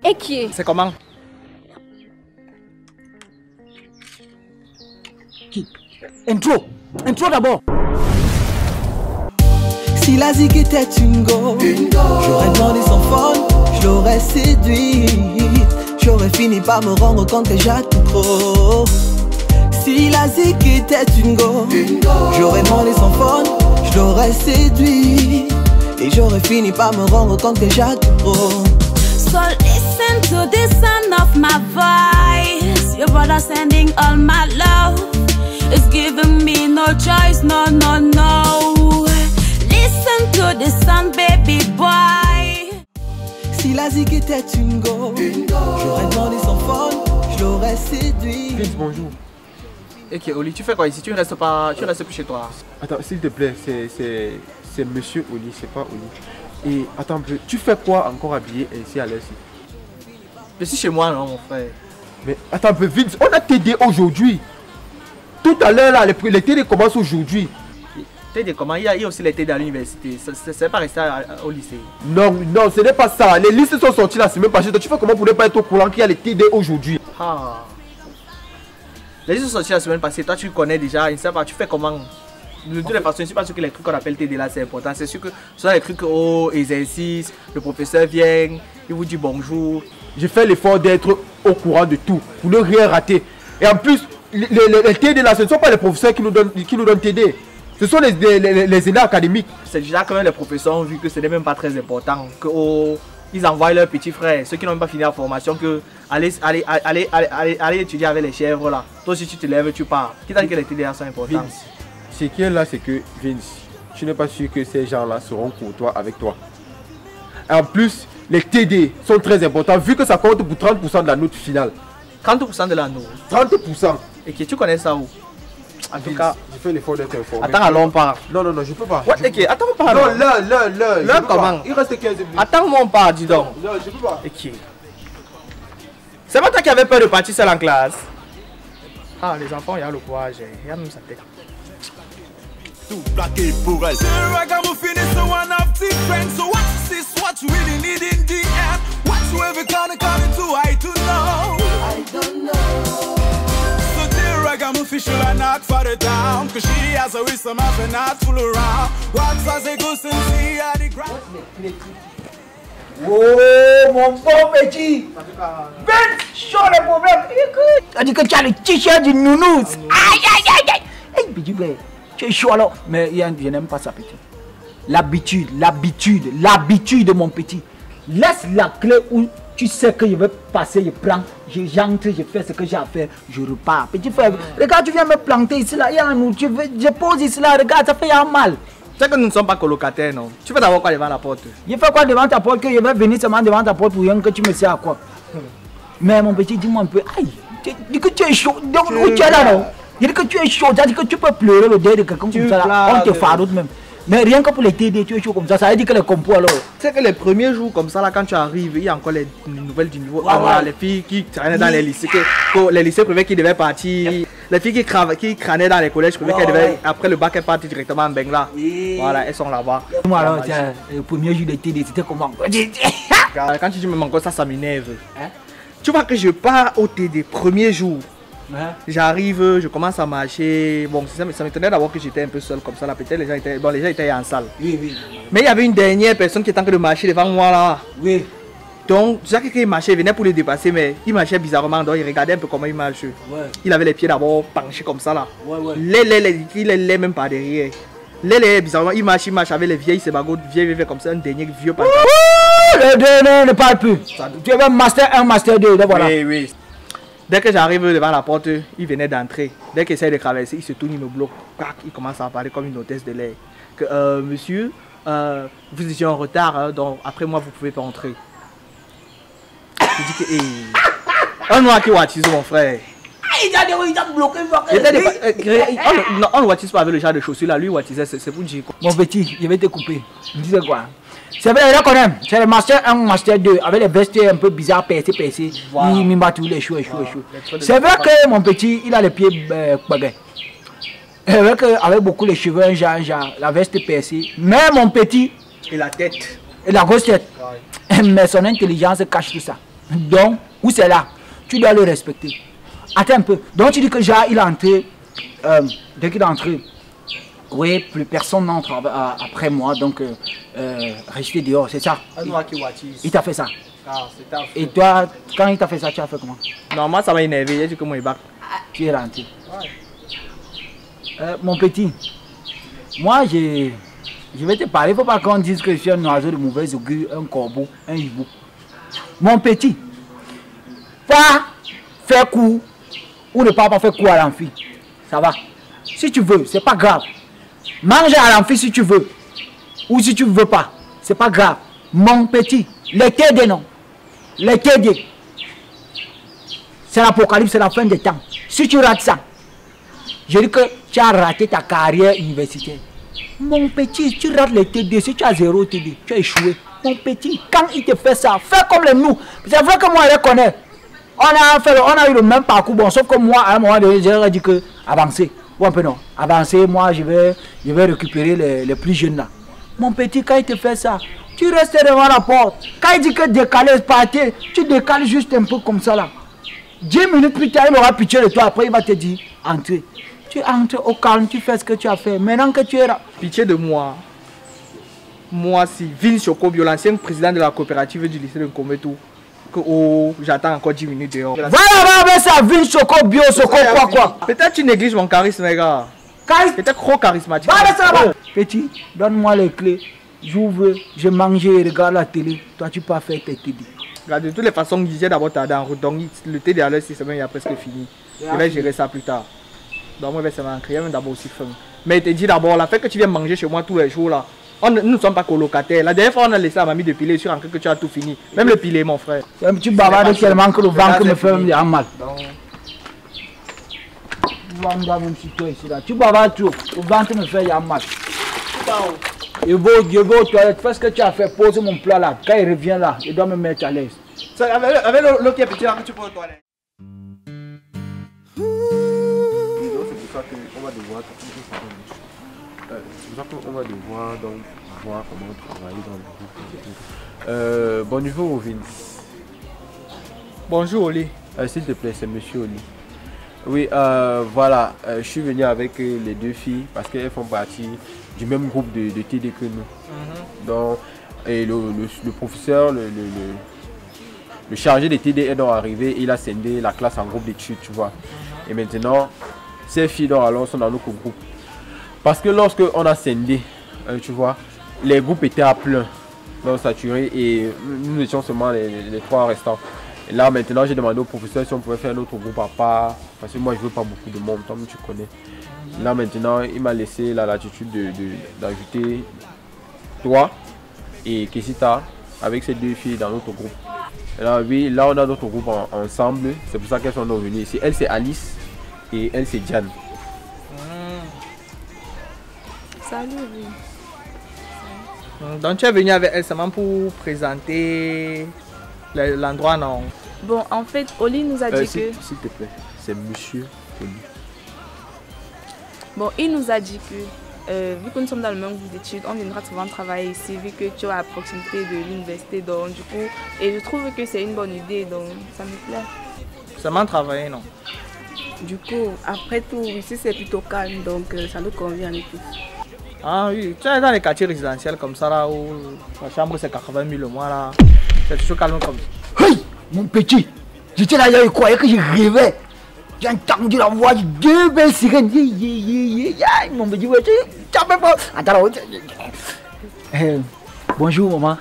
Et qui est? C'est comment? Qui? Intro d'abord. Si la zig était une go, j'aurais demandé son phone, je l'aurais séduite. J'aurais fini par me rendre compte que j'attends trop. Si la zig était une go, j'aurais demandé son phone, je l'aurais séduit. Et j'aurais fini par me rendre compte que j'attends trop. So listen to the sound of my voice. Your brother sending all my love. It's giving me no choice, no, no, no. Listen to the sound, baby boy. Si la zig était une go, j'aurais demandé son phone, je l'aurais séduit. Vince, bonjour. Ok, Oli, tu fais quoi ici? Tu restes plus chez toi. Attends, s'il te plaît, c'est monsieur Oli, c'est pas Oli. Et attends un peu, tu fais quoi encore habillé ici à l'aise? Je suis chez moi, non, mon frère. Mais attends un peu, Vince, on a TD aujourd'hui. Tout à l'heure, là, les TD commencent aujourd'hui. TD comment? Il y a aussi les TD à l'université. C'est pas resté au lycée. Non, ce n'est pas ça. Les listes sont sorties la semaine passée. Tu fais comment pour ne pas être au courant qu'il y a les TD aujourd'hui? Ah. Les listes sont sorties la semaine passée. Toi, tu connais déjà. Je ne sais pas, tu fais comment? De toutes les façons, je ne suis pas sûr que les trucs qu'on appelle TD là, c'est important. C'est sûr que ce sont les trucs où ils insistent, le professeur vient, il vous dit bonjour. J'ai fait l'effort d'être au courant de tout, pour ne rien rater. Et en plus, les TD là, ce ne sont pas les professeurs qui nous donnent TD. Ce sont les aînés académiques. C'est déjà quand même les professeurs ont vu que ce n'est même pas très important. Ils envoient leurs petits frères, ceux qui n'ont même pas fini la formation, que allez étudier avec les chèvres là. Toi si tu te lèves, tu pars. Qui t'a dit que les TD sont importants? Vince, ce qui est là, c'est que Vince, tu n'es pas sûr que ces gens-là seront courtois avec toi. En plus, les TD sont très importants vu que ça compte pour 30% de la note finale. 30% de la note? 30%. Et que tu connais ça où? En tout cas, je fais l'effort d'être informé. Attends, allons, on part. Non, je peux pas. Ok, attends, on part. Non, là, comment? Il reste 15 minutes. Attends, on part, dis donc. Non, je peux pas. Ok. C'est pas toi qui avais peur de partir seul en classe? Ah, les enfants, il y a le courage, il y a même sa tête. Tout plaqué pour elle. So one of the friends. So what is this? What you really need in the end? What you ever gonna come into? I don't know. I don't know. So dear ragamuffin should I knock for the down? Cause she has a wisdom of a not full around. What's as a goose and see at the ground? Oh mon bon petit. Ben, chaud le problème. Écoute. Tu as dit que tu as le t-shirt du nounous. Aïe. Hey petit ben, tu es chaud alors. Mais je n'aime pas ça petit. L'habitude de mon petit. Laisse la clé où tu sais que je vais passer, je prends, j'entre, je fais ce que j'ai à faire, je repars. Petit frère, regarde, tu viens me planter ici là, je pose ici là, regarde, ça fait mal. Tu sais que nous ne sommes pas colocataires, non? Tu fais d'abord quoi devant la porte? Je fais quoi devant ta porte que je vais venir seulement devant ta porte pour rien que tu me sais à quoi? Mais mon petit, dis-moi un peu, aïe, tu dis que tu es chaud, donc où tu es là, non? Je dis que tu es chaud, ça dit que tu peux pleurer le deuil de quelqu'un comme ça là, on te faroute même. Mais rien que pour les TD, tu es chaud comme ça veut dire que les compos alors. Tu sais que les premiers jours comme ça là, quand tu arrives, il y a encore les nouvelles du niveau. Ah, voilà, les filles qui traînaient dans les lycées, les lycées privés qui devaient partir, les filles qui crânaient dans les collèges privés qui devaient, après le bac, elles partent directement en Bengla. Voilà, elles sont là-bas. Moi alors, tiens, le premier jour de TD, c'était comment? Quand tu dis même encore ça m'énerve. Tu vois que je pars au TD, premier jour. J'arrive, je commence à marcher. Bon, ça m'étonnait d'abord que j'étais un peu seul comme ça. Là, peut-être les gens étaient en salle. Oui. Mais il y avait une dernière personne qui était en train de marcher devant moi là. Oui. Donc, Jacques qui marchait, il venait pour le dépasser, mais il marchait bizarrement. Donc, il regardait un peu comment il marche. Ouais. Il avait les pieds d'abord penchés comme ça là. Ouais. Il est même pas derrière. Bizarrement, il marche avec les vieilles sébagots, vieilles comme ça, un dernier vieux pantalon. Le dernier ne parle plus. Tu avais master 1, master 2, voilà. Oui. Dès que j'arrive devant la porte, il venait d'entrer. Dès qu'il essaie de traverser, il se tourne, il me bloque. Il commence à parler comme une hôtesse de l'air. Que monsieur, vous étiez en retard, hein, donc après moi vous pouvez pas entrer. Je dis que on voit qui watise mon frère. Il a bloqué. On ne watise pas avec le genre de chaussures là, lui wattisait, c'est pour dire quoi. Mon petit, je vais te couper. Je disais quoi? C'est vrai, là quand même, c'est le master 1, master 2, avec les vestes un peu bizarres, percées. Wow. Il m'a tous les choux. C'est vrai que mon petit, il a les pieds bagués. C'est vrai qu'avec beaucoup les cheveux, la veste percée. Mais mon petit. Et la tête. Et la grosse tête. Ouais. Mais son intelligence cache tout ça. Donc, où c'est là? Tu dois le respecter. Attends un peu. Donc, tu dis que Jah, il est entré. Dès qu'il est entré, oui, plus personne n'entre après moi. Donc, rester dehors, c'est ça? Il t'a fait ça. Et toi, quand il t'a fait ça, tu as fait comment? Non, moi, ça m'a énervé. J'ai dit que moi, il bat. Tu es rentré. Mon petit, moi, je vais te parler. Il ne faut pas qu'on dise que je suis un oiseau de mauvaise augure, un corbeau, un hibou. Mon petit, pas faire coup ou ne pas faire coup à l'amphi. Ça va. Si tu veux, c'est pas grave. Mange à l'amphi si tu veux. Ou si tu ne veux pas. C'est pas grave. Mon petit, les TD non. Les TD. C'est l'apocalypse, c'est la fin des temps. Si tu rates ça, je dis que tu as raté ta carrière universitaire. Mon petit, tu rates les TD. Si tu as 0 TD, tu as échoué. Mon petit, quand il te fait ça, fais comme les nous. C'est vrai que moi, je les connais. On a eu le même parcours. Bon, sauf que moi, à un moment donné, j'ai dit que avancer. Ou un peu non. Avancer, moi, je vais récupérer les plus jeunes là. Mon petit, quand il te fait ça, tu restes devant la porte. Quand il dit que décaler, partir, tu décales juste un peu comme ça là. 10 minutes plus tard, il aura pitié de toi. Après, il va te dire, entrez. Tu entres au calme, tu fais ce que tu as fait. Maintenant que tu es là. Pitié de moi. Moi, si Vince Chokobio, l'ancien président de la coopérative du lycée de Nkometou, j'attends encore 10 minutes dehors. Voilà, avec ça, Vince Chokobio, quoi. Peut-être tu négliges mon charisme, les gars. Peut-être trop charismatique. Petit, donne-moi les clés. J'ouvre, je mange, je regarde la télé. Toi, tu peux faire tes TD. De toutes les façons, j'ai d'abord tardé en route. Donc, le TD à l'heure, 6 semaines, il a presque fini. Je vais gérer ça plus tard. Donc, moi, ça m'a créé, mais d'abord aussi faim. Mais il te dit d'abord, la fait que tu viens manger chez moi tous les jours là. Nous ne sommes pas colocataires. La dernière fois, on a laissé à mamie de piler sur un que tu as tout fini. Même le piler, mon frère. Tu bavardes tellement que le ventre me fait mal. Tu bavardes trop. Le ventre me fait mal. Je vais aux toilettes. Fais ce que tu as fait. Pose mon plat là. Quand il revient là, il doit me mettre à l'aise. Avec l'eau qui est petit là, que tu peux aux toilettes. On va devoir donc voir comment travailler dans le groupe. Bon niveau, Vince. Bonjour, Oli. S'il te plaît, c'est monsieur Oli. Oui, voilà, je suis venu avec les deux filles parce qu'elles font partie du même groupe de TD que nous. Donc, et le professeur, le chargé des TD est donc arrivé et il a scindé la classe en groupe d'études, tu vois. Et maintenant, ces filles donc alors sont dans notre groupe. Parce que lorsque on a scindé, tu vois, les groupes étaient à plein, donc saturés et nous étions seulement les 3 restants. Et là maintenant j'ai demandé au professeur si on pouvait faire notre groupe à part, parce que moi je veux pas beaucoup de monde, comme tu connais. Là maintenant il m'a laissé la latitude d'ajouter toi et Kessita avec ces 2 filles dans notre groupe. Et là oui, là on a notre groupe ensemble, c'est pour ça qu'elles sont venues ici. Elle c'est Alice et elle c'est Diane. Salut, oui. Donc tu es venu avec elle seulement pour présenter l'endroit, non? Bon, en fait, Oli nous a dit que... S'il te plaît, c'est monsieur Oli. Bon, il nous a dit que, vu que nous sommes dans le même groupe d'études, on viendra souvent travailler ici, vu que tu es à proximité de l'université, donc du coup, et je trouve que c'est une bonne idée, donc ça me plaît. Seulement travailler, non? Du coup, après tout, ici c'est plutôt calme, donc ça nous convient à nous tous. Ah oui, tu es dans les quartiers résidentiels comme ça là où la chambre c'est 80 000 le mois là. C'est toujours calme comme ça. Hey, mon petit, j'étais là, il croyait que je rêvais. J'ai entendu la voix de 2 belles sirènes. Mon petit, tu as pas. Attends, bonjour maman.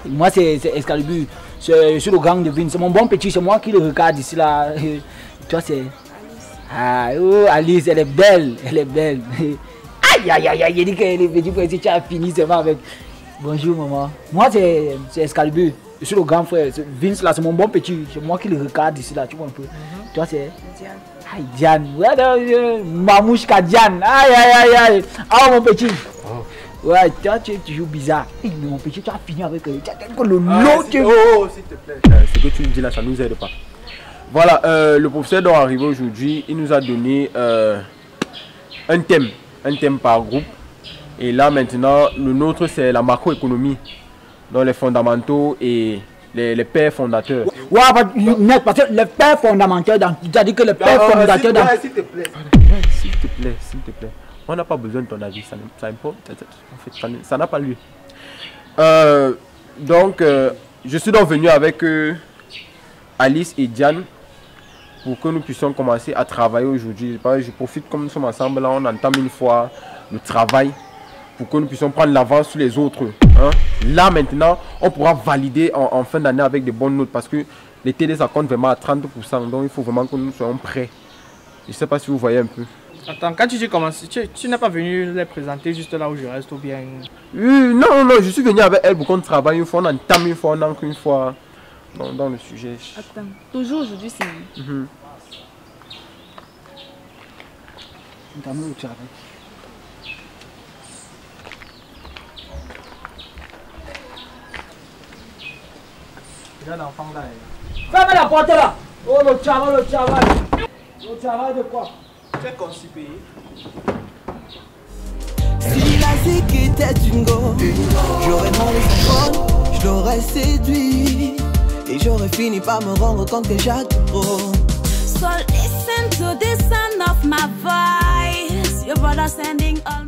Moi c'est Excalibur. Je suis le gang de Vince. C'est mon bon petit, c'est moi qui le regarde ici là. Toi c'est. Ah, oh, Alice, elle est belle. Elle est belle. Aïe, aïe, aïe, il dit qu'elle est petite, tu as fini seulement avec. Bonjour maman. Moi c'est Excalibur. Je suis le grand frère. Vince là, c'est mon bon petit. C'est moi qui le regarde ici là, tu vois un peu. Toi c'est Diane. Aïe, Diane. Ouais, Mamouchka Diane. Aïe, aïe, aïe, aïe. Ah mon petit. Ouais, toi tu es toujours bizarre. Mais mon petit, tu as fini avec elle. Tu as que le lot. Oh, s'il te plaît. Ce que tu me dis là, ça nous aide pas. Voilà, le professeur doit arriver aujourd'hui. Il nous a donné un thème par groupe. Et là maintenant, le nôtre c'est la macroéconomie, dans les fondamentaux et les pères fondateurs. Ouais, parce que le père fondateur, c'est-à-dire que le père fondateur... S'il te plaît. S'il te plaît, s'il te plaît. On n'a pas besoin de ton avis, ça importe. En fait, ça n'a pas lieu. Donc, je suis donc venu avec Alice et Diane pour que nous puissions commencer à travailler aujourd'hui. Je profite comme nous sommes ensemble, là, on entame une fois le travail pour que nous puissions prendre l'avance sur les autres. Hein. Là, maintenant, on pourra valider en fin d'année avec de bonnes notes parce que les TD, ça compte vraiment à 30%. Donc, il faut vraiment que nous soyons prêts. Je ne sais pas si vous voyez un peu. Attends, quand tu dis commencer, tu n'es pas venu les présenter juste là où je reste ou bien... Non, je suis venu avec elle pour qu'on travaille une fois, on entame une fois, on encre une fois dans le sujet. Attends, toujours aujourd'hui c'est... Fermez la porte là. Oh le travail. Le travail de quoi? Tu es constipé. Si la zik était une go, j'aurais demandé son phone, je l'aurais séduit. Et j'aurais fini par me rendre compte que j'acte trop. So listen to the sound of my voice. Your brother sending all